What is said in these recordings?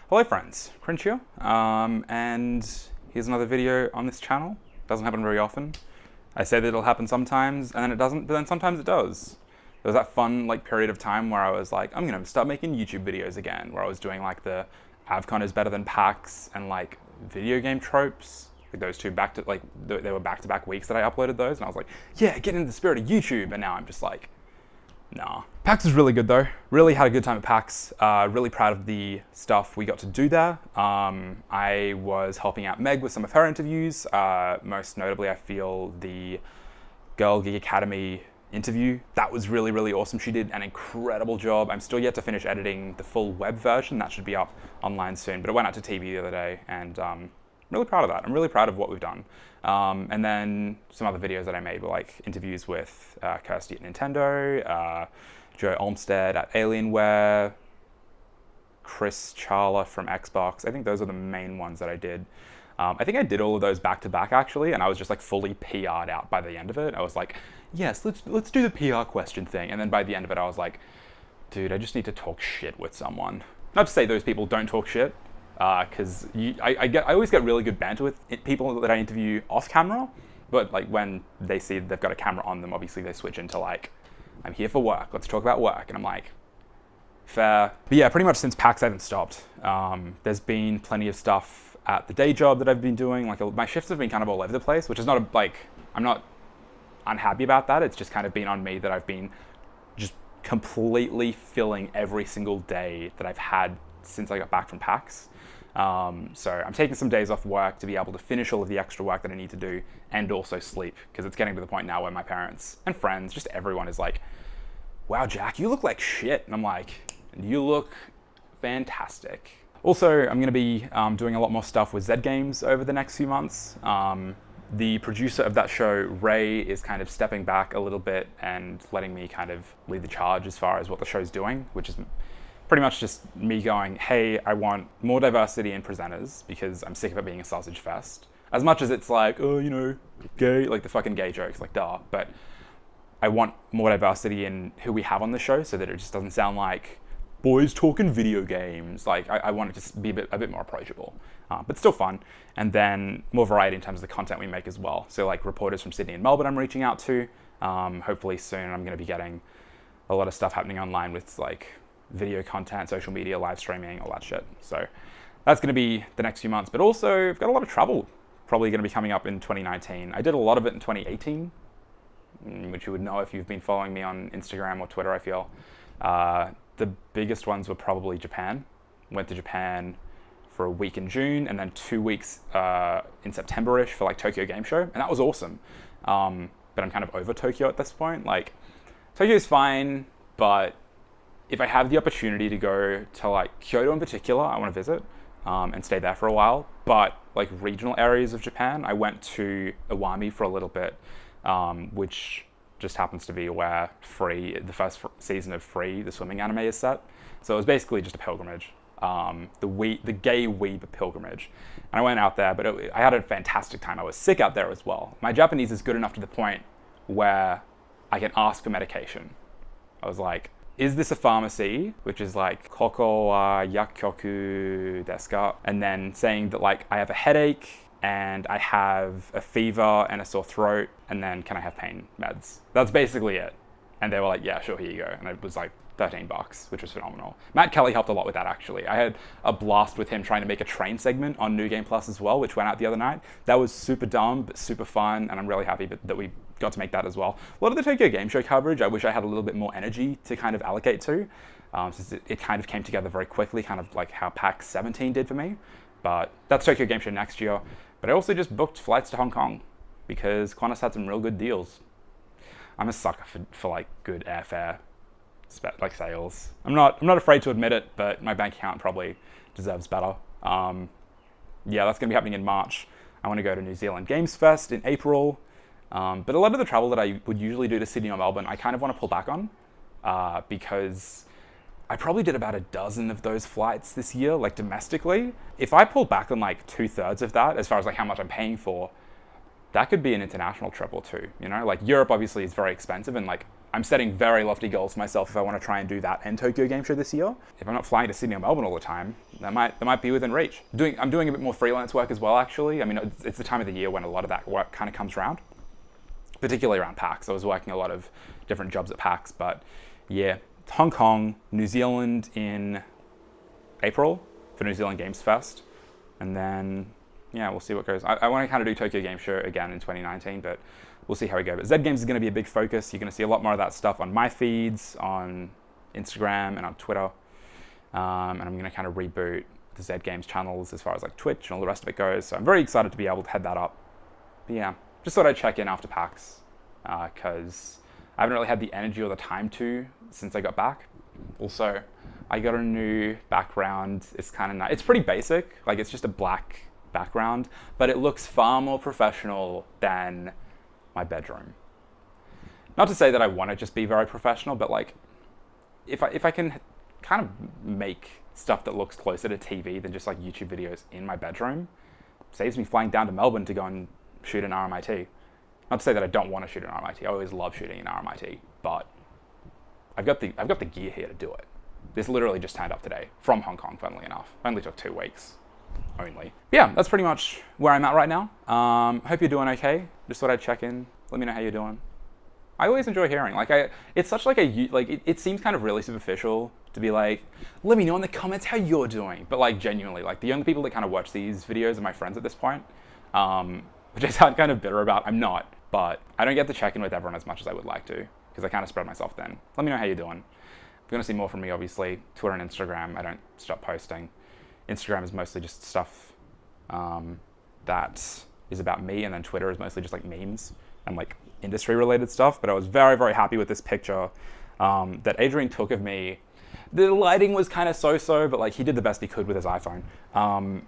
Hello friends, Cringe here, and here's another video on this channel. Doesn't happen very often. I say that it'll happen sometimes, and then it doesn't, but then sometimes it does. There was that fun period of time where I was like, I'm gonna start making YouTube videos again, where I was doing like the Avcon is better than PAX and like video game tropes. Like those two they were back-to-back weeks that I uploaded those, and I was like, yeah, get into the spirit of YouTube, and now I'm just like, nah. PAX was really good though. Really had a good time at PAX. Really proud of the stuff we got to do there. I was helping out Meg with some of her interviews. Most notably, I feel the Girl Geek Academy interview. That was really, really awesome. She did an incredible job. I'm still yet to finish editing the full web version. That should be up online soon, but it went out to TV the other day, and really proud of that. I'm really proud of what we've done. And then some other videos that I made were like interviews with Kirsty at Nintendo, Joe Olmsted at Alienware, Chris Charla from Xbox. I think those are the main ones that I did. I think I did all of those back to back actually, and I was just like fully PR'd out by the end of it. I was like, yes, let's do the PR question thing. And then by the end of it, I was like, dude, I just need to talk shit with someone. Not to say those people don't talk shit, because I always get really good banter with people that I interview off camera, but like when they see they've got a camera on them, obviously they switch into like, I'm here for work, let's talk about work, and I'm like, fair. But yeah, pretty much since PAX I haven't stopped. There's been plenty of stuff at the day job that I've been doing. Like my shifts have been kind of all over the place, which is not I'm not unhappy about that. It's just kind of been on me that I've been just completely filling every single day that I've had since I got back from PAX. So I'm taking some days off work to be able to finish all of the extra work that I need to do and also sleep, because it's getting to the point now where my parents and friends, just everyone is like, wow, Jack, you look like shit. And I'm like, you look fantastic. Also, I'm going to be doing a lot more stuff with Zed Games over the next few months. The producer of that show, Ray, is kind of stepping back a little bit and letting me kind of lead the charge as far as what the show's doing, which is pretty much just me going, hey, I want more diversity in presenters because I'm sick of it being a sausage fest. As much as it's like, oh, you know, gay, like the fucking gay jokes, like duh. But I want more diversity in who we have on the show so that it just doesn't sound like boys talking video games. Like I want it to be a bit more approachable, but still fun. And then more variety in terms of the content we make as well. So like reporters from Sydney and Melbourne I'm reaching out to. Hopefully soon I'm going to be getting a lot of stuff happening online with like video content, social media, live streaming, all that shit. So that's going to be the next few months. But also I've got a lot of travel probably going to be coming up in 2019. I did a lot of it in 2018, which you would know if you've been following me on Instagram or Twitter, I feel. The biggest ones were probably Japan. Went to Japan for a week in June and then 2 weeks in September-ish for like Tokyo Game Show. And that was awesome. But I'm kind of over Tokyo at this point. Like Tokyo's fine, but if I have the opportunity to go to like Kyoto in particular, I want to visit and stay there for a while. But like regional areas of Japan, I went to Iwami for a little bit, which just happens to be where the first season of Free, the swimming anime, is set. So it was basically just a pilgrimage, the gay weeb pilgrimage. And I went out there, but I had a fantastic time. I was sick out there as well. My Japanese is good enough to the point where I can ask for medication. I was like, is this a pharmacy? Which is like, koko wa yakkyoku desu ka? And then saying that like, I have a headache, and I have a fever and a sore throat, and then can I have pain meds? That's basically it. And they were like, yeah, sure, here you go. And it was like $13, which was phenomenal. Matt Kelly helped a lot with that, actually. I had a blast with him trying to make a train segment on New Game Plus as well, which went out the other night. That was super dumb, but super fun, and I'm really happy that we got to make that as well. A lot of the Tokyo Game Show coverage, I wish I had a little bit more energy to kind of allocate to, since it kind of came together very quickly, kind of like how PAX 17 did for me. But that's Tokyo Game Show next year. But I also just booked flights to Hong Kong because Qantas had some real good deals. I'm a sucker for like good airfare, like sales. I'm not afraid to admit it, but my bank account probably deserves better. Yeah, that's gonna be happening in March. I want to go to New Zealand Games Fest in April. But a lot of the travel that I would usually do to Sydney or Melbourne, I kind of want to pull back on because I probably did about a dozen of those flights this year, like domestically. If I pulled back on like 2/3 of that, as far as like how much I'm paying for, that could be an international trip or two, you know? Like Europe obviously is very expensive, and like I'm setting very lofty goals for myself if I want to try and do that and Tokyo Game Show this year. If I'm not flying to Sydney or Melbourne all the time, that might be within reach. I'm doing a bit more freelance work as well, actually. I mean, it's the time of the year when a lot of that work kind of comes around, particularly around PAX. I was working a lot of different jobs at PAX, but yeah, Hong Kong, New Zealand in April for New Zealand Games Fest, and then yeah, we'll see what goes. I want to kind of do Tokyo Game Show again in 2019, but we'll see how we go. But Zed Games is going to be a big focus. You're going to see a lot more of that stuff on my feeds, on Instagram, and on Twitter. And I'm going to kind of reboot the Zed Games channels as far as like Twitch and all the rest of it goes. So I'm very excited to be able to head that up. But yeah, just thought I'd check in after PAX because I haven't really had the energy or the time to since I got back. Also, I got a new background. It's kind of nice. It's pretty basic. Like, it's just a black background, but it looks far more professional than my bedroom. Not to say that I want to just be very professional, but like, if I can kind of make stuff that looks closer to TV than just like YouTube videos in my bedroom, saves me flying down to Melbourne to go and shoot an RMIT. Not to say that I don't want to shoot an RMIT. I always love shooting an RMIT, but I've got the gear here to do it. This literally just turned up today from Hong Kong, funnily enough. Only took 2 weeks. Only. Yeah, that's pretty much where I'm at right now. Hope you're doing okay. Just thought I'd check in. Let me know how you're doing. I always enjoy hearing. Like, it's such like it seems kind of really superficial to be like, let me know in the comments how you're doing. But like, genuinely, like, the only people that kind of watch these videos are my friends at this point, which I sound kind of bitter about. I'm not, but I don't get to check in with everyone as much as I would like to because I kind of spread myself thin. Let me know how you're doing. If you're gonna see more from me, obviously, Twitter and Instagram. I don't stop posting. Instagram is mostly just stuff that is about me, and then Twitter is mostly just like memes and like industry related stuff. But I was very, very happy with this picture that Adrian took of me. The lighting was kind of so-so, but like, he did the best he could with his iPhone. I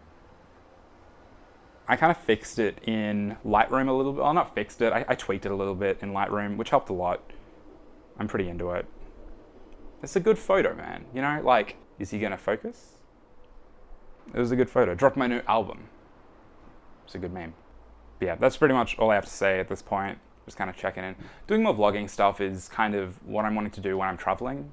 kind of fixed it in Lightroom a little bit. Well, not fixed it, I tweaked it a little bit in Lightroom, which helped a lot. I'm pretty into it. It's a good photo, man. You know, like, is he gonna focus? It was a good photo. Dropped my new album. It's a good meme. But yeah, that's pretty much all I have to say at this point. Just kind of checking in. Doing more vlogging stuff is kind of what I'm wanting to do when I'm traveling.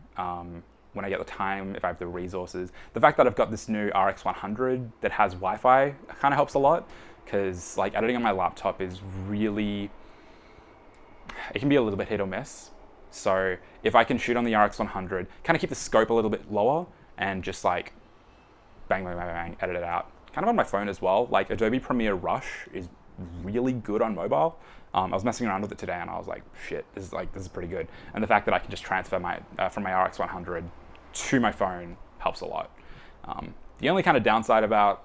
When I get the time, if I have the resources. The fact that I've got this new RX 100 that has Wi-Fi kind of helps a lot, because like, editing on my laptop is really, it can be a little bit hit or miss. So if I can shoot on the RX 100, kind of keep the scope a little bit lower and just like bang, bang, bang, bang, edit it out. Kind of on my phone as well. Like, Adobe Premiere Rush is really good on mobile. I was messing around with it today and I was like, shit, this is pretty good. And the fact that I can just transfer my from my RX 100 to my phone helps a lot. The only kind of downside about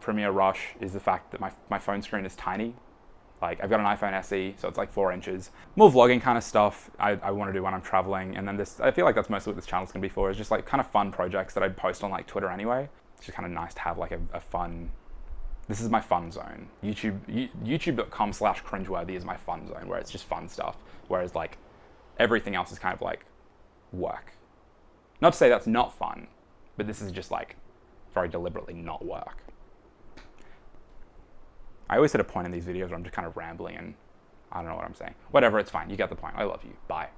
Premiere Rush is the fact that my phone screen is tiny. Like, I've got an iPhone SE, so it's like 4 inches. More vlogging kind of stuff I want to do when I'm traveling. And then I feel like that's mostly what this channel's gonna be for, is just like kind of fun projects that I post on like Twitter anyway. It's just kind of nice to have like a fun, this is my fun zone. YouTube.com/cringeworthy is my fun zone, where it's just fun stuff. Whereas like, everything else is kind of like work. Not to say that's not fun, but this is just like very deliberately not work. I always hit a point in these videos where I'm just kind of rambling and I don't know what I'm saying. Whatever, it's fine. You get the point. I love you. Bye.